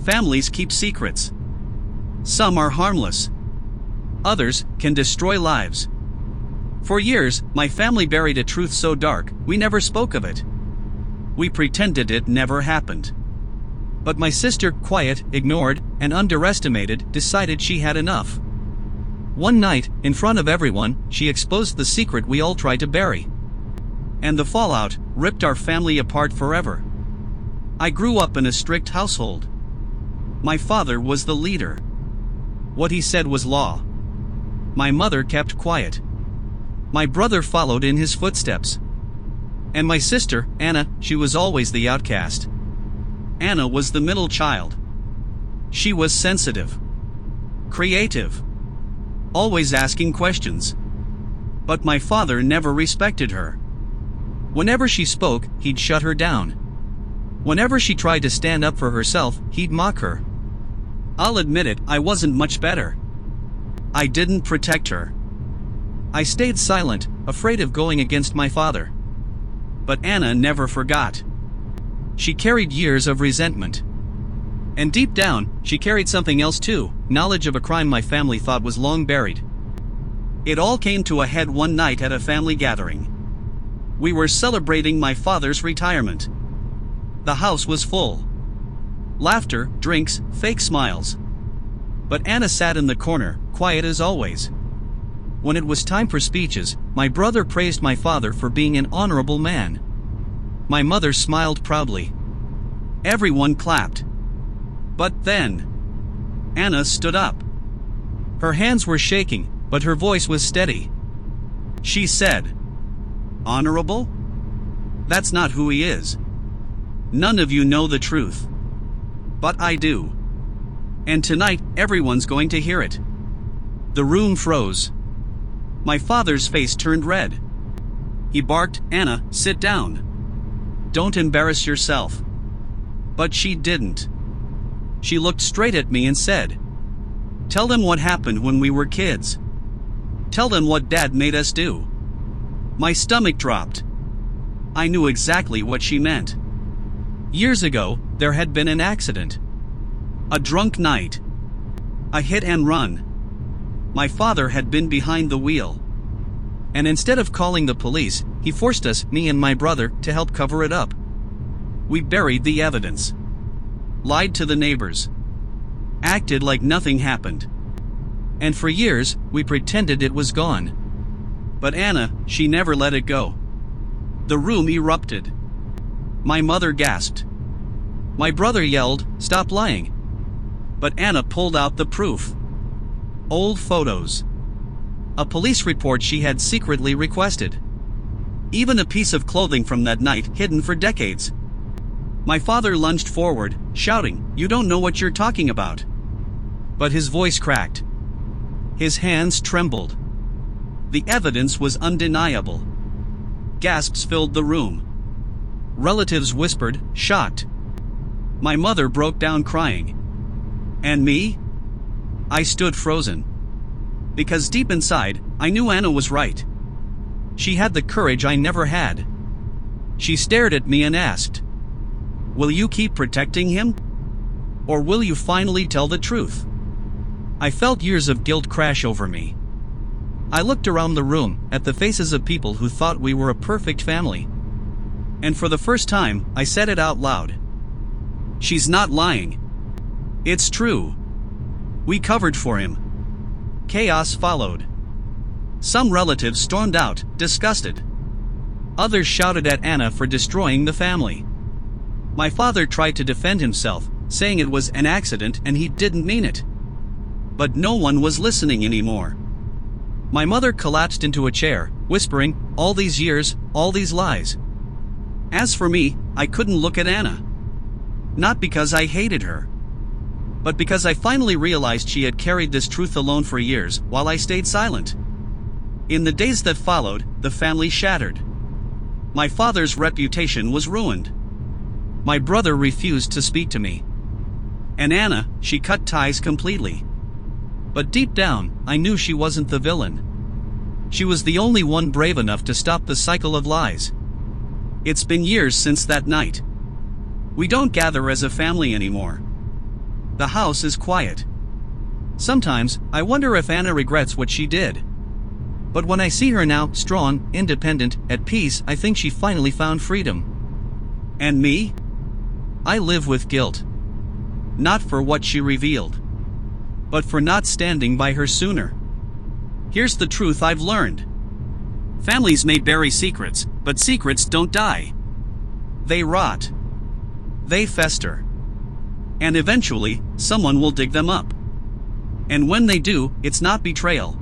Families keep secrets. Some are harmless. Others can destroy lives. For years, my family buried a truth so dark, we never spoke of it. We pretended it never happened. But my sister, quiet, ignored, and underestimated, decided she had enough. One night, in front of everyone, she exposed the secret we all tried to bury. And the fallout ripped our family apart forever. I grew up in a strict household. My father was the leader. What he said was law. My mother kept quiet. My brother followed in his footsteps. And my sister, Anna, she was always the outcast. Anna was the middle child. She was sensitive, creative, always asking questions. But my father never respected her. Whenever she spoke, he'd shut her down. Whenever she tried to stand up for herself, he'd mock her. I'll admit it, I wasn't much better. I didn't protect her. I stayed silent, afraid of going against my father. But Anna never forgot. She carried years of resentment. And deep down, she carried something else too, knowledge of a crime my family thought was long buried. It all came to a head one night at a family gathering. We were celebrating my father's retirement. The house was full. Laughter, drinks, fake smiles. But Anna sat in the corner, quiet as always. When it was time for speeches, my brother praised my father for being an honorable man. My mother smiled proudly. Everyone clapped. But then, Anna stood up. Her hands were shaking, but her voice was steady. She said, "Honorable? That's not who he is. None of you know the truth. But I do. And tonight, everyone's going to hear it." The room froze. My father's face turned red. He barked, "Anna, sit down. Don't embarrass yourself." But she didn't. She looked straight at me and said, "Tell them what happened when we were kids. Tell them what Dad made us do." My stomach dropped. I knew exactly what she meant. Years ago, there had been an accident. A drunk night. A hit and run. My father had been behind the wheel. And instead of calling the police, he forced us, me and my brother, to help cover it up. We buried the evidence. Lied to the neighbors. Acted like nothing happened. And for years, we pretended it was gone. But Anna, she never let it go. The room erupted. My mother gasped. My brother yelled, "Stop lying." But Anna pulled out the proof. Old photos. A police report she had secretly requested. Even a piece of clothing from that night hidden for decades. My father lunged forward, shouting, "You don't know what you're talking about." But his voice cracked. His hands trembled. The evidence was undeniable. Gasps filled the room. Relatives whispered, shocked. My mother broke down crying. And me? I stood frozen. Because deep inside, I knew Anna was right. She had the courage I never had. She stared at me and asked, "Will you keep protecting him? Or will you finally tell the truth?" I felt years of guilt crash over me. I looked around the room, at the faces of people who thought we were a perfect family. And for the first time, I said it out loud. She's not lying. It's true. We covered for him. Chaos followed. Some relatives stormed out, disgusted. Others shouted at Anna for destroying the family. My father tried to defend himself, saying it was an accident and he didn't mean it. But no one was listening anymore. My mother collapsed into a chair, whispering, "All these years, all these lies." As for me, I couldn't look at Anna. Not because I hated her, but because I finally realized she had carried this truth alone for years, while I stayed silent. In the days that followed, the family shattered. My father's reputation was ruined. My brother refused to speak to me. And Anna, she cut ties completely. But deep down, I knew she wasn't the villain. She was the only one brave enough to stop the cycle of lies. It's been years since that night. We don't gather as a family anymore. the house is quiet. Sometimes, I wonder if Anna regrets what she did. But when I see her now, strong, independent, at peace, I think she finally found freedom. And me? I live with guilt. Not for what she revealed, but for not standing by her sooner. Here's the truth I've learned. Families may bury secrets, but secrets don't die. They rot. They fester. And eventually, someone will dig them up. And when they do, it's not betrayal.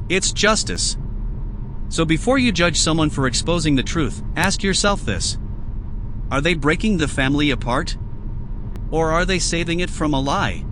It's justice. So before you judge someone for exposing the truth, ask yourself this. Are they breaking the family apart? Or are they saving it from a lie?